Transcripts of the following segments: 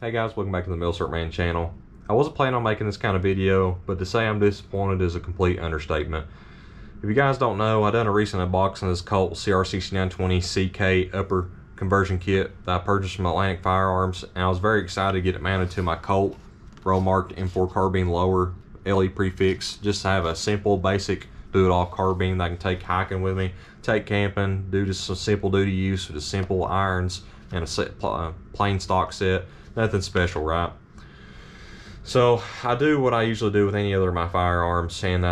Hey guys, welcome back to the Millcert Man channel. I wasn't planning on making this kind of video, but to say I'm disappointed is a complete understatement. If you guys don't know, I done a recent unboxing of this Colt CR6920 CK upper conversion kit that I purchased from Atlantic Firearms, and I was very excited to get it mounted to my Colt roll marked M4 carbine lower LE prefix, just to have a simple basic do-it-all carbine that I can take hiking with me, take camping, do just some simple duty use with just simple irons and a plain stock set. Nothing special, right? So I do what I usually do with any other of my firearms, and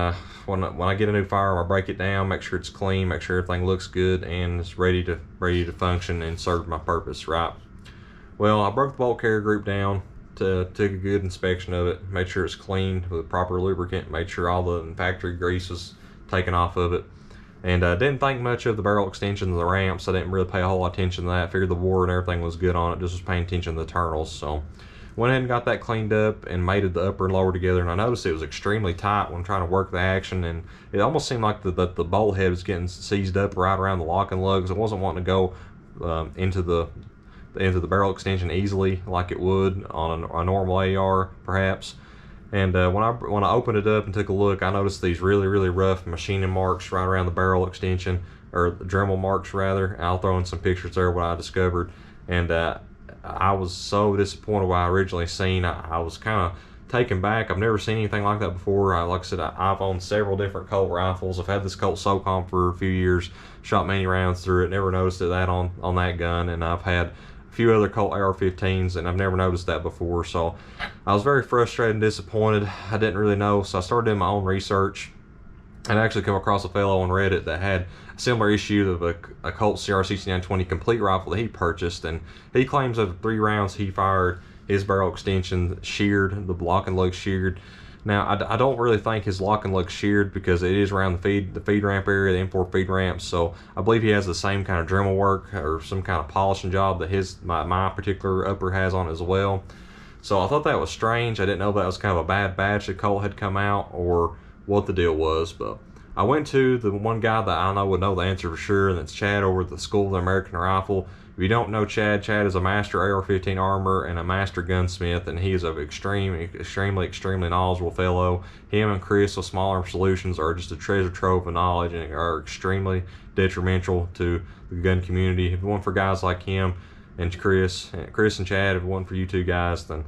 when I get a new firearm, I break it down, make sure it's clean, make sure everything looks good and it's ready to function and serve my purpose, right? Well, I broke the bolt carrier group down, took a good inspection of it, made sure it's cleaned with proper lubricant, made sure all the factory grease was taken off of it, and didn't think much of the barrel extension of the ramps. I didn't really pay a whole lot of attention to that. Figured the bore and everything was good on it, just was paying attention to the internals. So went ahead and got that cleaned up and mated the upper and lower together, and I noticed it was extremely tight when trying to work the action, and it almost seemed like the bolt head was getting seized up right around the locking lugs. It wasn't wanting to go into the barrel extension easily like it would on a normal AR perhaps. And when I opened it up and took a look, I noticed these really rough machining marks right around the barrel extension, or the Dremel marks rather. I'll throw in some pictures there what I discovered, and I was so disappointed what I originally seen. I was kind of taken back. I've never seen anything like that before. Like I said, I've owned several different Colt rifles. I've had this Colt SOCOM for a few years, shot many rounds through it, never noticed that on that gun, and I've had few other Colt AR-15s, and I've never noticed that before. So I was very frustrated and disappointed. I didn't really know, so I started doing my own research and actually come across a fellow on Reddit that had a similar issue of a Colt CR6920 complete rifle that he purchased, and he claims that the 3 rounds he fired, his barrel extension sheared, the lock and lug sheared. Now, I don't really think his lock and lug sheared because it is around the feed ramp area, the M4 feed ramp. So I believe he has the same kind of Dremel work or some kind of polishing job that my particular upper has on as well. So I thought that was strange. I didn't know that was kind of a bad batch that Colt had come out or what the deal was. But I went to the one guy that I know would know the answer for sure, and it's Chad over at the School of the American Rifle. If you don't know Chad is a master AR-15 armor and a master gunsmith, and he is an extremely knowledgeable fellow. Him and Chris with Small Arm Solutions are just a treasure trove of knowledge and are extremely detrimental to the gun community. If it weren't for guys like him and Chris and Chad, if it wasn't for you two guys, then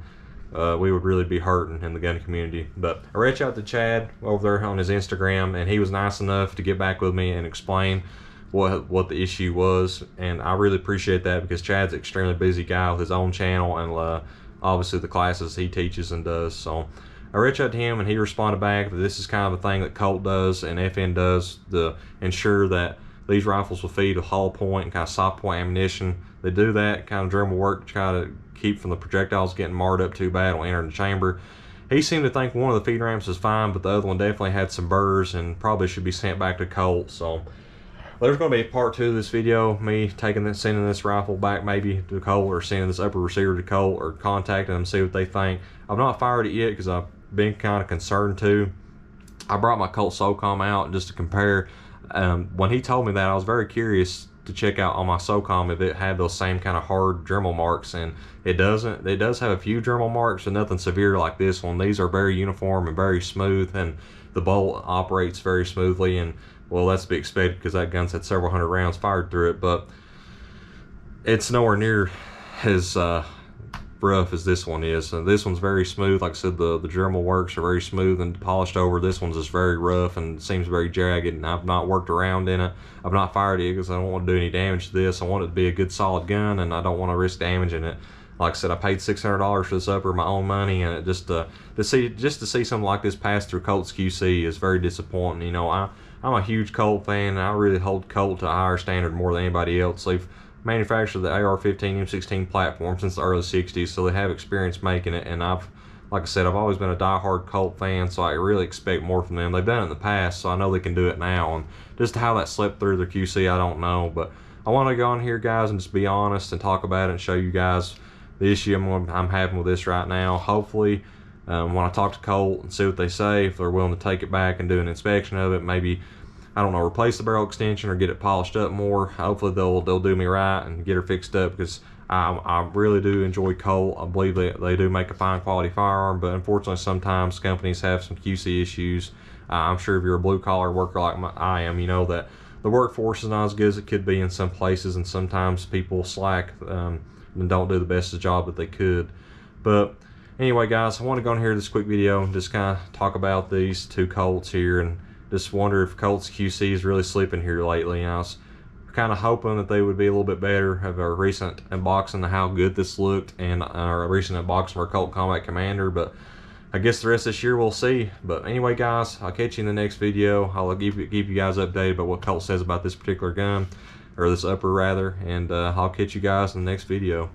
we would really be hurting in the gun community. But I reached out to Chad over there on his Instagram, and he was nice enough to get back with me and explain what the issue was, and I really appreciate that because Chad's an extremely busy guy with his own channel and obviously the classes he teaches and does. So I reached out to him, and he responded back that this is kind of a thing that Colt does and FN does to ensure that these rifles will feed with hollow point and kind of soft point ammunition. They do that kind of Dremel work to try to keep from the projectiles getting marred up too bad when entering the chamber. He seemed to think one of the feed ramps is fine, but the other one definitely had some burrs and probably should be sent back to Colt. So there's going to be a part 2 of this video, me sending this rifle back maybe to Colt, or sending this upper receiver to Colt, or contacting them, see what they think. I've not fired it yet because I've been kind of concerned too. I brought my Colt SOCOM out just to compare. When he told me that, I was very curious to check out on my SOCOM if it had those same kind of hard Dremel marks, and it doesn't. It does have a few Dremel marks, but nothing severe like this one. These are very uniform and very smooth, and the bolt operates very smoothly, and well, that's to be expected because that gun's had several hundred rounds fired through it, but it's nowhere near as rough as this one is. So this one's very smooth. Like I said, the Dremel works are very smooth and polished over. This one's just very rough and seems very jagged, and I've not worked around in it. I've not fired it because I don't want to do any damage to this. I want it to be a good solid gun, and I don't want to risk damaging it. Like I said, I paid $600 for this upper, my own money, and it just to see something like this pass through Colt's QC is very disappointing. You know, I'm a huge Colt fan, and I really hold Colt to a higher standard more than anybody else. They've manufactured the AR-15 M16 platform since the early 60s, so they have experience making it, and like I said, I've always been a die-hard Colt fan, so I really expect more from them. They've done it in the past, so I know they can do it now, and just how that slipped through their QC, I don't know. But I want to go on here, guys, and just be honest and talk about it and show you guys the issue I'm having with this right now. Hopefully, when I talk to Colt and see what they say, if they're willing to take it back and do an inspection of it, maybe, I don't know, replace the barrel extension or get it polished up more. Hopefully they'll do me right and get her fixed up, because I really do enjoy Colt. I believe they do make a fine quality firearm, but unfortunately sometimes companies have some QC issues. I'm sure if you're a blue collar worker like I am, you know that the workforce is not as good as it could be in some places, and sometimes people slack and don't do the best job that they could. But anyway, guys, I want to go in here this quick video and just kind of talk about these two Colts here, and just wonder if Colt's QC is really slipping here lately. I was kind of hoping that they would be a little bit better of our recent unboxing of how good this looked, and our recent unboxing of our Colt Combat Commander, but I guess the rest of this year we'll see. But anyway, guys, I'll catch you in the next video. I'll give you guys updated about what Colt says about this particular gun, or this upper rather, and I'll catch you guys in the next video.